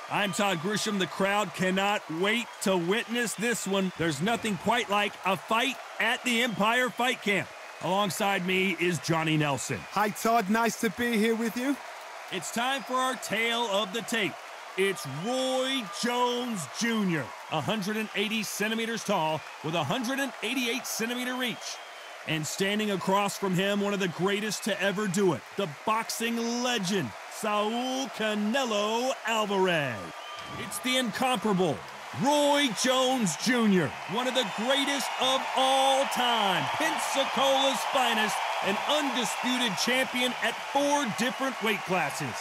I'm Todd Grisham. The crowd cannot wait to witness this one. There's nothing quite like a fight at the Empire Fight Camp. Alongside me is Johnny Nelson. Hi, Todd. Nice to be here with you. It's time for our tale of the tape. It's Roy Jones Jr., 180 centimeters tall with 188 centimeter reach. And standing across from him, one of the greatest to ever do it, the boxing legend, Saul Canelo Alvarez. It's the incomparable Roy Jones Jr., one of the greatest of all time, Pensacola's finest, an undisputed champion at 4 different weight classes.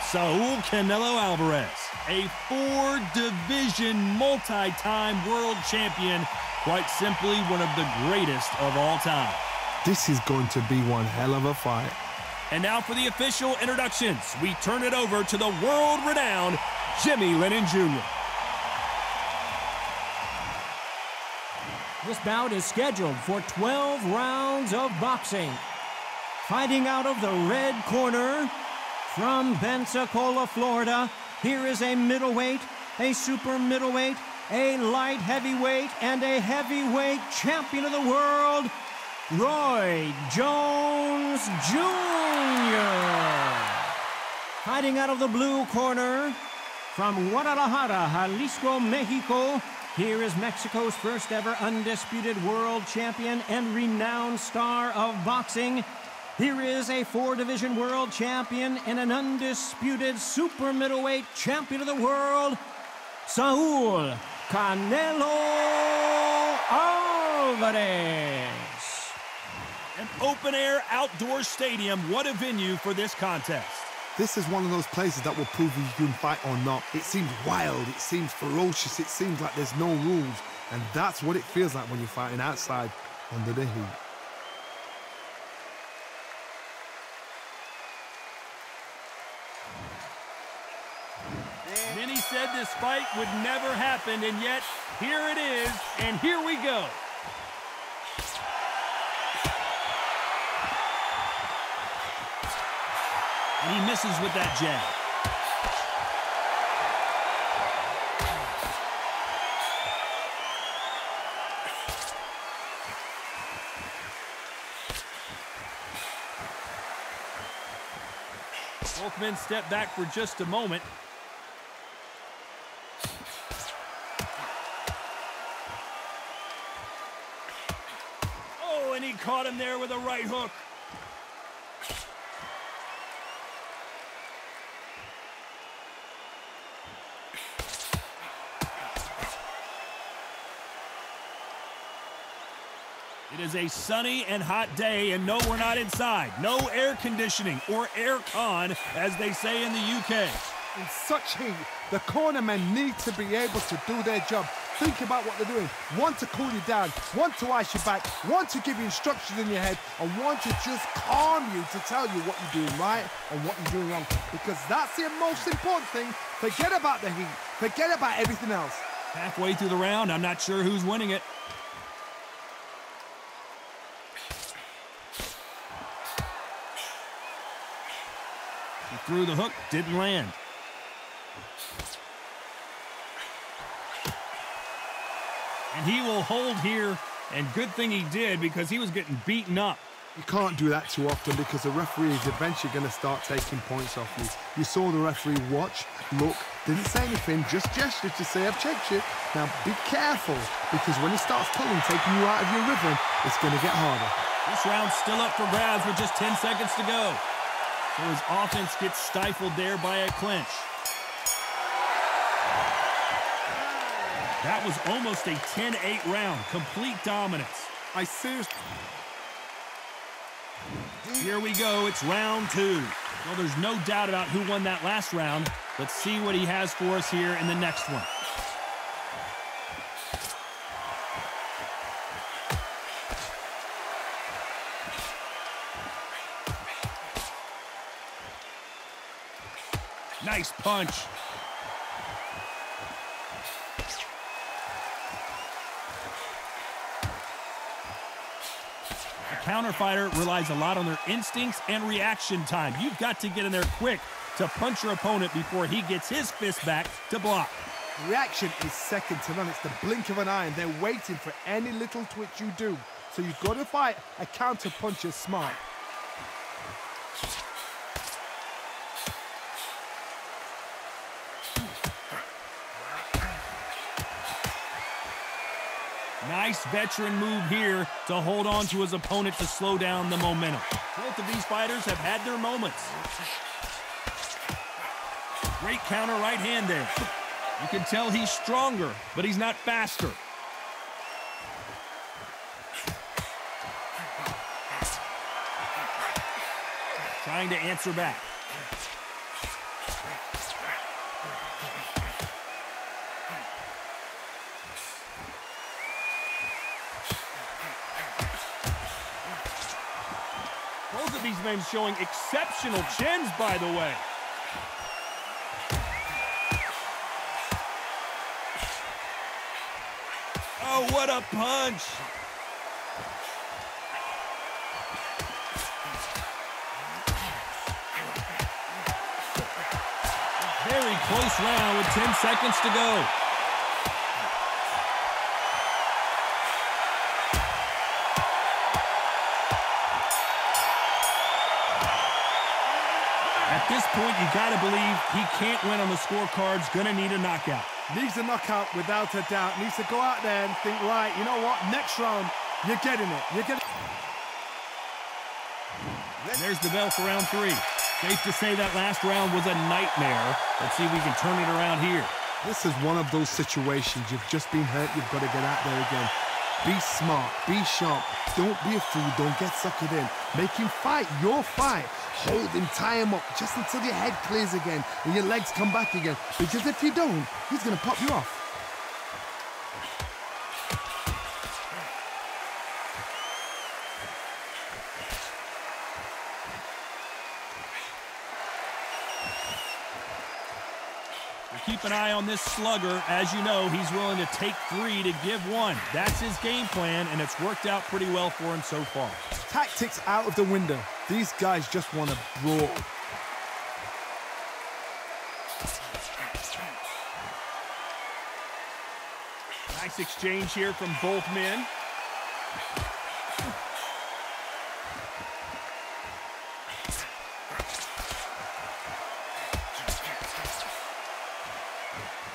Saul Canelo Alvarez, a 4-division multi-time world champion, quite simply one of the greatest of all time. This is going to be one hell of a fight. And now for the official introductions, we turn it over to the world-renowned Jimmy Lennon Jr. This bout is scheduled for 12 rounds of boxing. Fighting out of the red corner, from Pensacola, Florida, here is a middleweight, a super middleweight, a light heavyweight, and a heavyweight champion of the world, Roy Jones Jr. Fighting out of the blue corner, from Guadalajara, Jalisco, Mexico, here is Mexico's first ever undisputed world champion and renowned star of boxing. Here is a 4-division world champion and an undisputed super middleweight champion of the world, Saul Canelo Alvarez. An open-air outdoor stadium, what a venue for this contest. This is one of those places that will prove if you can fight or not. It seems wild, it seems ferocious, it seems like there's no rules. And that's what it feels like when you're fighting outside under the heat. Many said this fight would never happen, and yet here it is, and here we go. And he misses with that jab. Both men step back for just a moment. Oh, and he caught him there with a right hook. It is a sunny and hot day, and no, we're not inside. No air conditioning or air con, as they say in the UK. In such heat, the cornermen need to be able to do their job. Think about what they're doing. One to cool you down, one to ice your back, one to give you instructions in your head, and one to just calm you to tell you what you're doing right and what you're doing wrong. Because that's the most important thing. Forget about the heat. Forget about everything else. Halfway through the round, I'm not sure who's winning it. He threw the hook, didn't land. And he will hold here, and good thing he did because he was getting beaten up. You can't do that too often because the referee is eventually going to start taking points off you. You saw the referee watch, look, didn't say anything, just gestured to say, I've checked you. Now be careful, because when he starts pulling, taking you out of your rhythm, it's going to get harder. This round's still up for grabs with just 10 seconds to go. So his offense gets stifled there by a clinch. That was almost a 10-8 round, complete dominance. I seriously... Here we go, it's round 2. Well, there's no doubt about who won that last round. Let's see what he has for us here in the next one. Nice punch. counter fighter relies a lot on their instincts and reaction time. You've got to get in there quick to punch your opponent before he gets his fist back to block. Reaction is second to none. It's the blink of an eye, and they're waiting for any little twitch you do. So you've got to fight a counter puncher smart. Nice veteran move here to hold on to his opponent to slow down the momentum. Both of these fighters have had their moments. Great counter right hand there. You can tell he's stronger, but he's not faster. Trying to answer back. Both of these men showing exceptional chins, by the way. Oh, what a punch! Very close round with 10 seconds to go. At this point, you gotta believe he can't win on the scorecards, gonna need a knockout. Needs a knockout without a doubt. Needs to go out there and think, right, you know what, next round, you're getting it. You're getting. There's the bell for round 3. Safe to say that last round was a nightmare. Let's see if we can turn it around here. This is one of those situations. You've just been hurt. You've got to get out there again. Be smart. Be sharp. Don't be a fool. Don't get suckered in. Make him fight your fight. Hold him, tie him up just until your head clears again and your legs come back again. Because if you don't, he's going to pop you off. Keep an eye on this slugger. As you know, he's willing to take 3 to give 1. That's his game plan, and it's worked out pretty well for him so far. Tactics out of the window. These guys just want to brawl. Nice exchange here from both men.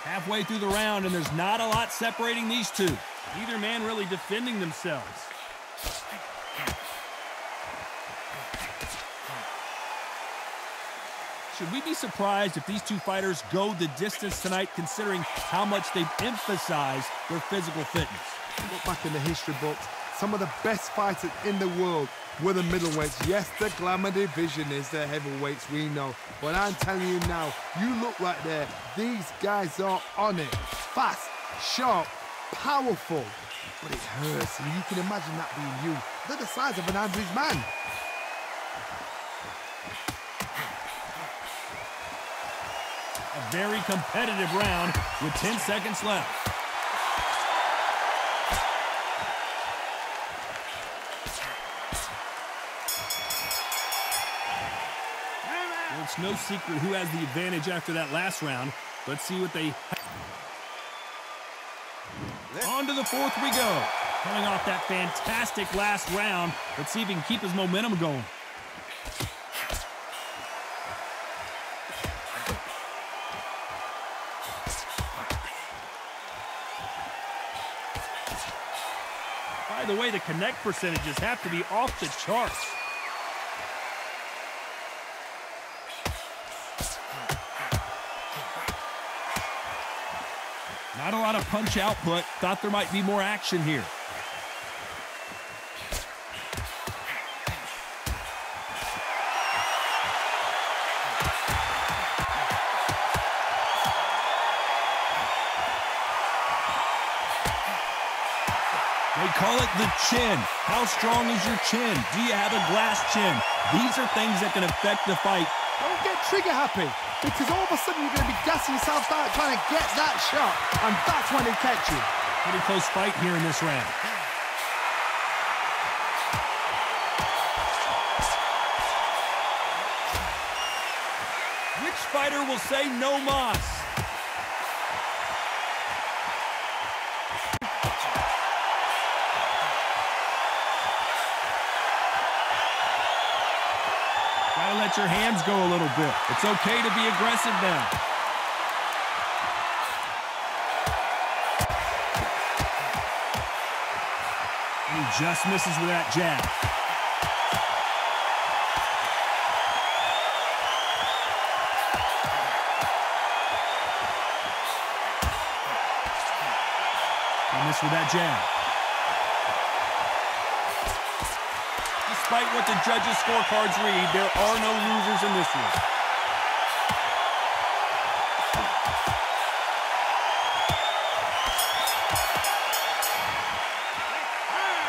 Halfway through the round, and there's not a lot separating these two. Neither man really defending themselves. Should we be surprised if these two fighters go the distance tonight, considering how much they've emphasized their physical fitness? Look back in the history books, some of the best fighters in the world were the middleweights. Yes, the glamour division is the heavyweights, we know. But I'm telling you now, you look right there, these guys are on it. Fast, sharp, powerful. But it hurts, and you can imagine that being you. They're the size of an average man. A very competitive round with 10 seconds left. Well, it's no secret who has the advantage after that last round. Let's see what they... On to the 4th we go. Coming off that fantastic last round. Let's see if he can keep his momentum going. By the way, the connect percentages have to be off the charts. Not a lot of punch output. Thought there might be more action here. They call it the chin. How strong is your chin? Do you have a glass chin? These are things that can affect the fight. Don't get trigger happy, because all of a sudden you're going to be gassing yourself out trying to get that shot, and that's when they catch you. Pretty close fight here in this round. fighter will say no mas. Gotta let your hands go a little bit. It's okay to be aggressive now. He just misses with that jab. He missed with that jab. Despite what the judges' scorecards read, there are no losers in this one.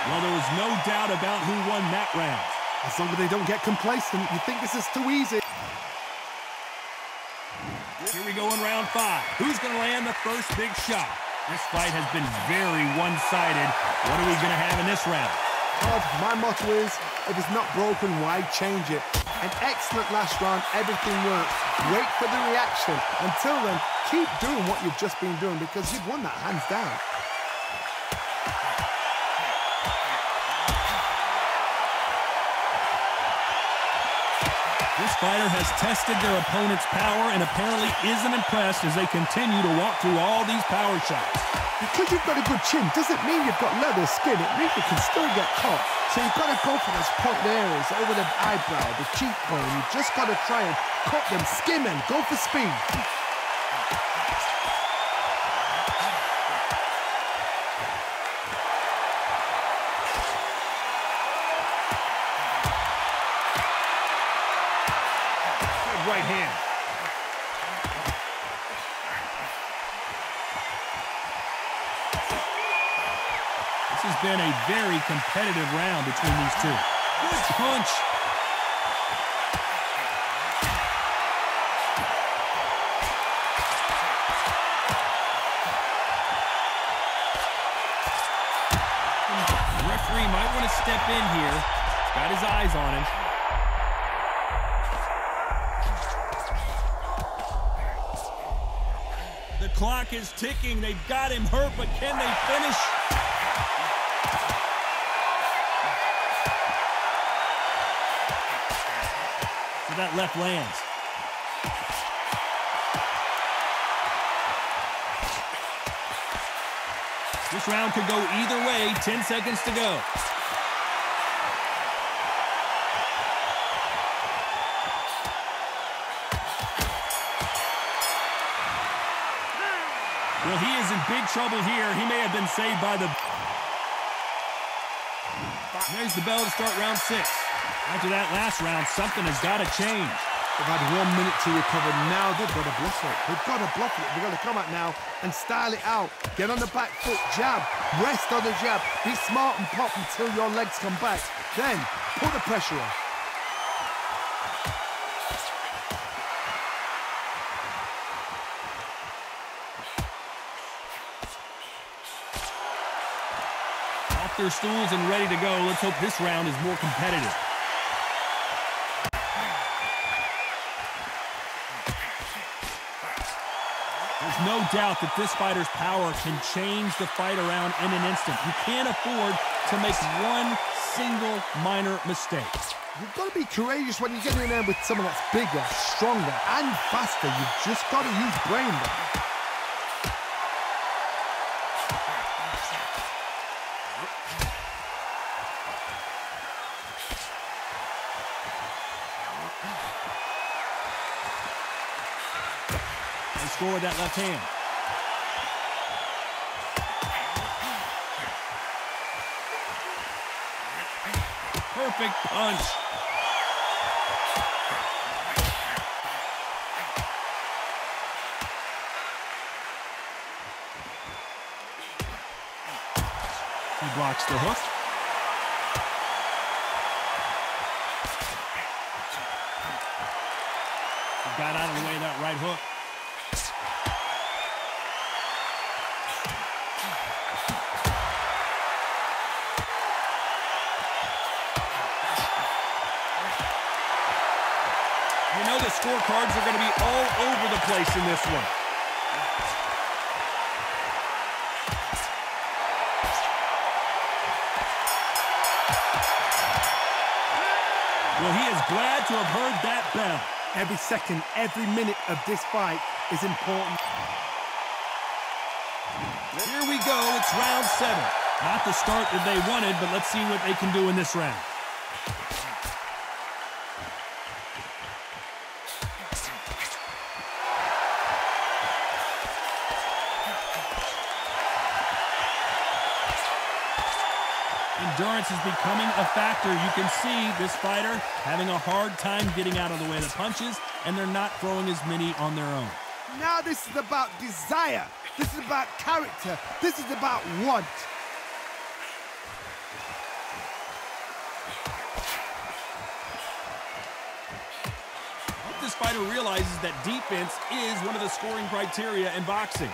Well, there was no doubt about who won that round. As long as they don't get complacent, you think this is too easy. Here we go in round 5. Who's going to land the first big shot? This fight has been very one-sided. What are we going to have in this round? My motto is, if it's not broken, why change it? An excellent last round, everything works. Wait for the reaction. Until then, keep doing what you've just been doing because you've won that hands down. This fighter has tested their opponent's power and apparently isn't impressed as they continue to walk through all these power shots. Because you've got a good chin doesn't mean you've got leather skin. It means you can still get caught. So you've got to go for those pointed areas over the eyebrow, the cheekbone. You've just got to try and cut them, skim them, go for speed. Right hand. This has been a very competitive round between these two. Good punch. The referee might want to step in here. He's got his eyes on him. The clock is ticking. They've got him hurt, but can they finish? So that left lands. This round could go either way. 10 seconds to go. Well, he is in big trouble here. He may have been saved by the... There's the bell to start round 6. After that last round, something has got to change. They've had 1 minute to recover. Now they've got to bluff it. They've got to bluff it. They've got to come out now and style it out. Get on the back foot, jab, rest on the jab. Be smart and pop until your legs come back. Then put the pressure on. Off their stools and ready to go. Let's hope this round is more competitive. There's no doubt that this fighter's power can change the fight around in an instant. You can't afford to make one single minor mistake. You've got to be courageous when you get in there with someone that's bigger, stronger, and faster. You've just got to use brain there. Score with that left hand. Perfect punch. He blocks the hook. He got out of the way of that right hook. You know, the scorecards are going to be all over the place in this one. Well, he is glad to have heard that bell. Every second, every minute of this fight is important. Here we go. It's round 7. Not the start that they wanted, but let's see what they can do in this round. Endurance is becoming a factor. You can see this fighter having a hard time getting out of the way of the punches, and they're not throwing as many on their own. Now this is about desire. This is about character. This is about want. I hope this fighter realizes that defense is one of the scoring criteria in boxing.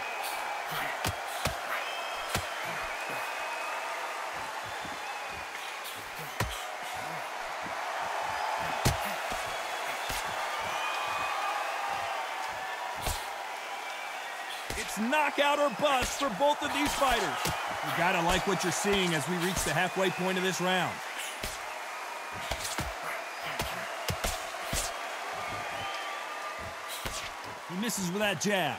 It's knockout or bust for both of these fighters. You gotta like what you're seeing as we reach the halfway point of this round. He misses with that jab.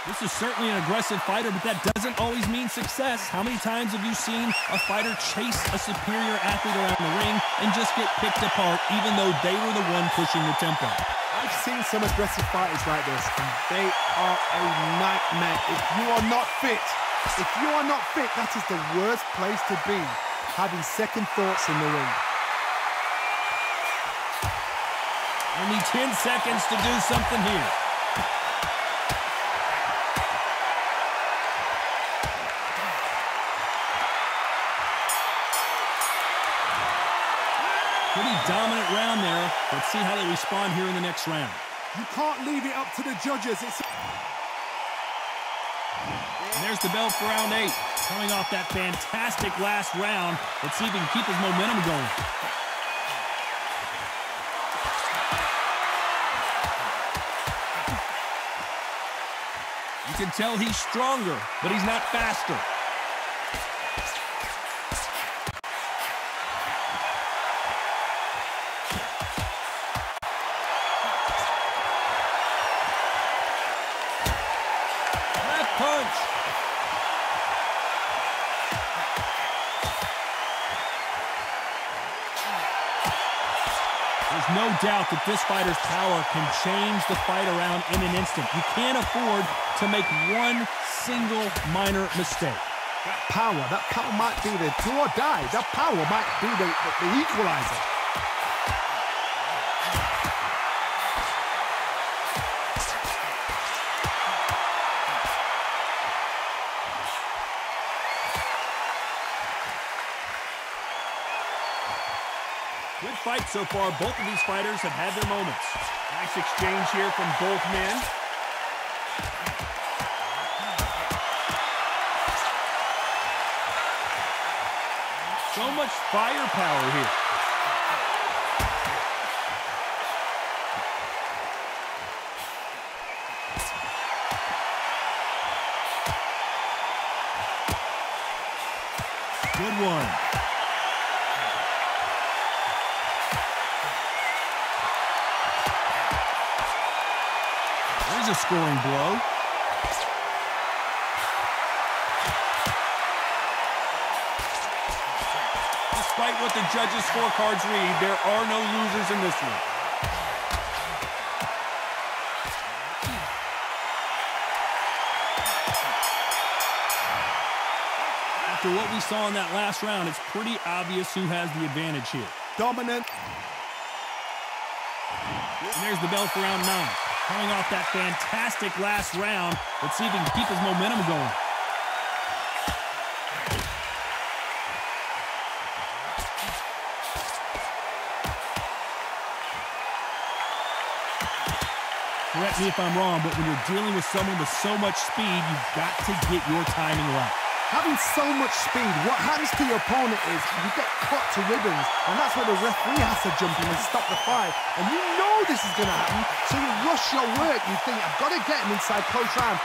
This is certainly an aggressive fighter, but that doesn't always mean success. How many times have you seen a fighter chase a superior athlete around the ring and just get picked apart, even though they were the one pushing the tempo? I've seen some aggressive fighters like this, and they are a nightmare. If you are not fit, that is the worst place to be, having second thoughts in the ring. Only 10 seconds to do something here. Pretty dominant round there. Let's see how they respond here in the next round. You can't leave it up to the judges. And there's the bell for round 8. Coming off that fantastic last round. Let's see if he can keep his momentum going. You can tell he's stronger, but he's not faster. Punch. There's no doubt that this fighter's power can change the fight around in an instant. You can't afford to make one single minor mistake. That power might be the do or die. That power might be the equalizer. Good fight so far. Both of these fighters have had their moments. Nice exchange here from both men. So much firepower here. Good one. There's a scoring blow. Despite what the judges' scorecards read, there are no losers in this one. After what we saw in that last round, it's pretty obvious who has the advantage here. Dominant. And there's the bell for round 9. Coming off that fantastic last round, let's see if he can keep his momentum going. Correct me if I'm wrong, but when you're dealing with someone with so much speed, you've got to get your timing right. Having so much speed, what happens to your opponent is you get cut to ribbons, and that's where the referee has to jump in and stop the fight. And you know this is going to happen, so you rush your work. You think, I've got to get him inside close round.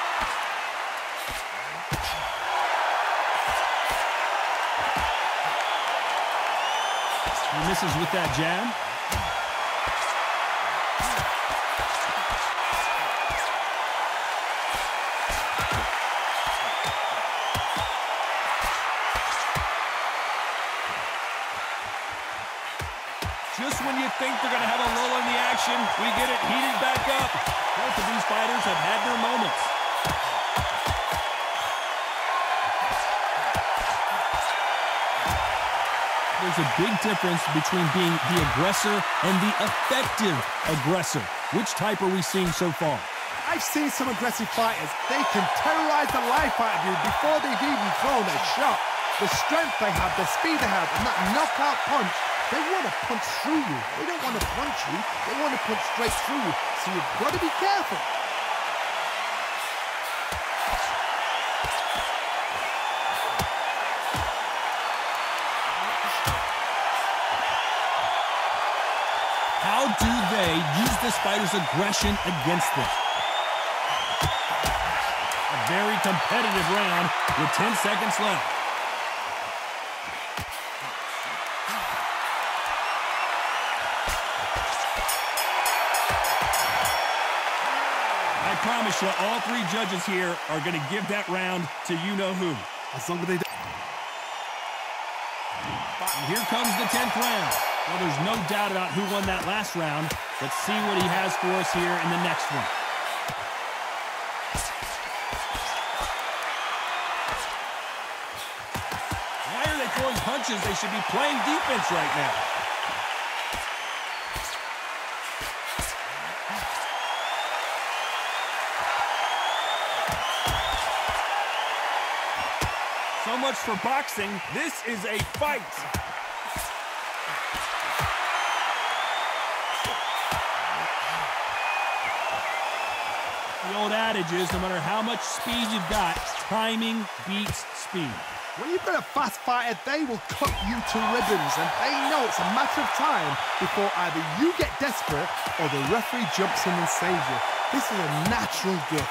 He misses with that jab. Just when you think they're going to have a lull in the action, we get it heated back up. Both of these fighters have had their moments. There's a big difference between being the aggressor and the effective aggressor. Which type are we seeing so far? I've seen some aggressive fighters. They can terrorize the life out of you before they've even thrown a shot. The strength they have, the speed they have, and that knockout punch, they want to punch through you. They don't want to punch you. They want to punch straight through you. So you've got to be careful. How do they use this fighter's aggression against them? A very competitive round with 10 seconds left. I promise you, all three judges here are going to give that round to you-know-who. As long as they do. And here comes the 10th round. Well, there's no doubt about who won that last round. Let's see what he has for us here in the next one. Why are they throwing punches? They should be playing defense right now. So much for boxing. This is a fight. The old adage is, no matter how much speed you've got, timing beats speed. When you've got a fast fighter, they will cut you to ribbons, and they know it's a matter of time before either you get desperate or the referee jumps in and saves you. This is a natural gift.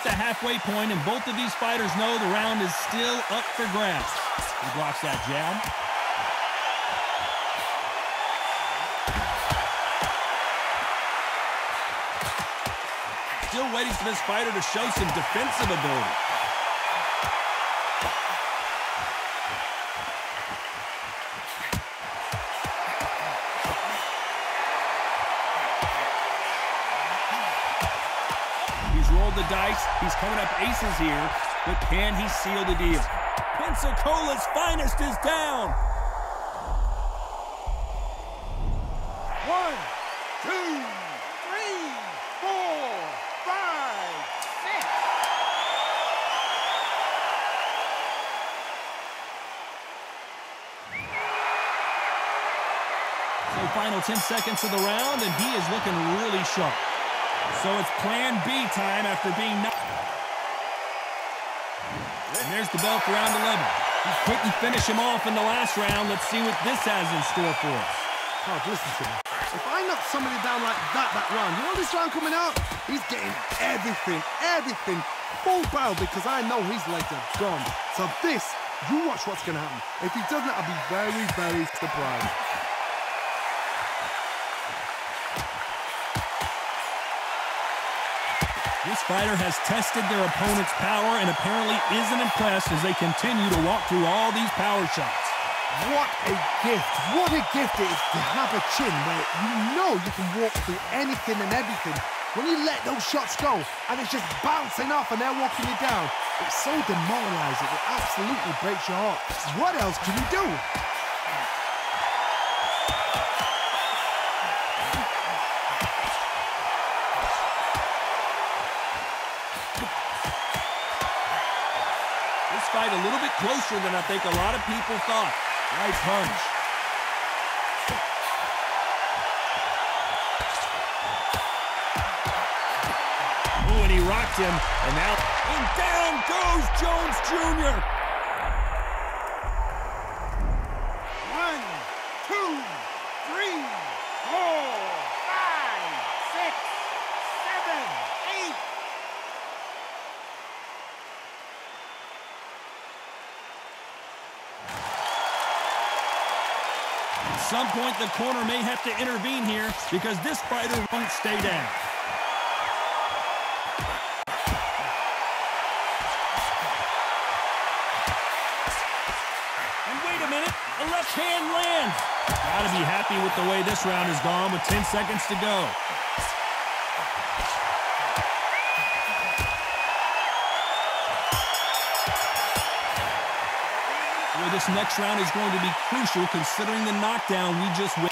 The halfway point, and both of these fighters know the round is still up for grabs. He blocks that jab. Still waiting for this fighter to show some defensive ability. The dice. He's coming up aces here, but can he seal the deal? Pensacola's finest is down. 1, 2, 3, 4, 5, 6. So final 10 seconds of the round, and he is looking really sharp. So it's plan B time after being knocked. And there's the bell for round 11. He couldn't finish him off in the last round. Let's see what this has in store for us. Oh, listen to me. If I knock somebody down like that round, you want this round coming out? He's getting everything, full barrel, because I know his legs are gone. So this, you watch what's going to happen. If he doesn't, I'll be very, very surprised. This fighter has tested their opponent's power and apparently isn't impressed as they continue to walk through all these power shots. What a gift. What a gift it is to have a chin where you know you can walk through anything and everything. When you let those shots go and it's just bouncing off and they're walking you down, it's so demoralizing. It absolutely breaks your heart. What else can you do? This fight a little bit closer than I think a lot of people thought. Right punch. Oh, and he rocked him, and now, and down goes Jones Jr. 1, 2, 3, 4, 5, 6, 7, 8. At some point, the corner may have to intervene here because this fighter won't stay down. And wait a minute, a left hand lands. Gotta be happy with the way this round has gone with 10 seconds to go. Well, this next round is going to be crucial considering the knockdown we just witnessed.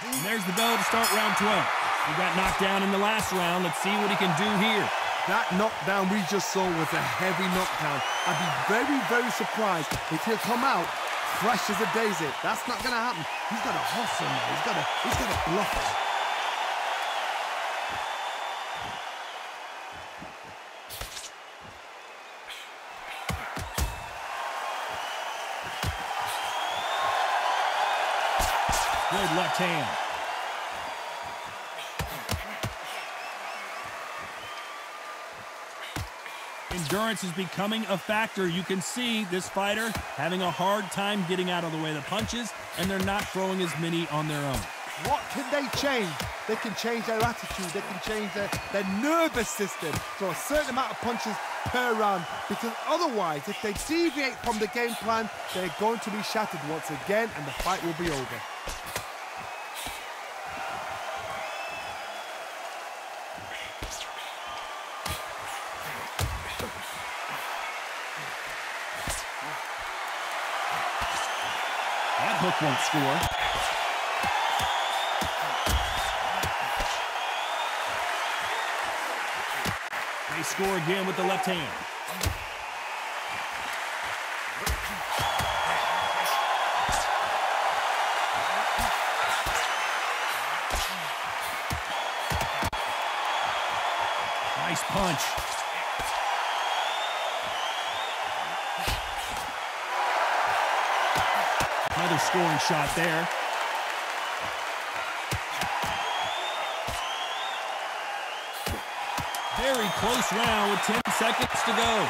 And there's the bell to start round 12. He got knocked down in the last round. Let's see what he can do here. That knockdown we just saw was a heavy knockdown. I'd be very, very surprised if he'll come out fresh as a daisy. That's not going to happen. He's got to hustle now. He's got to bluff it. Good left hand. Endurance is becoming a factor. You can see this fighter having a hard time getting out of the way of the punches, and they're not throwing as many on their own. What can they change? They can change their attitude. They can change their nervous system. So a certain amount of punches per round, because otherwise, if they deviate from the game plan, they're going to be shattered once again, and the fight will be over. That hook won't score. They score again with the left hand. Nice punch. Another scoring shot there. Very close round with 10 seconds to go.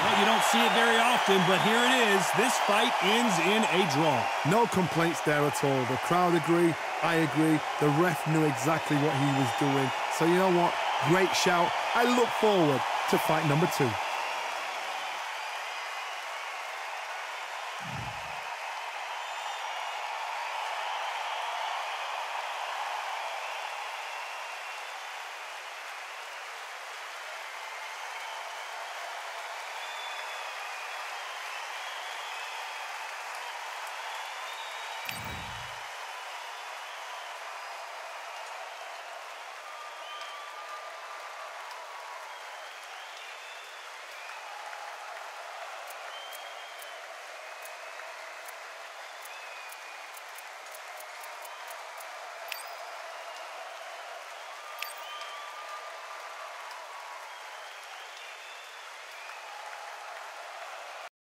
Well, you don't see it very often, but here it is. This fight ends in a draw. No complaints there at all. The crowd agree. I agree. The ref knew exactly what he was doing. So you know what? Great shout. I look forward to fight number 2.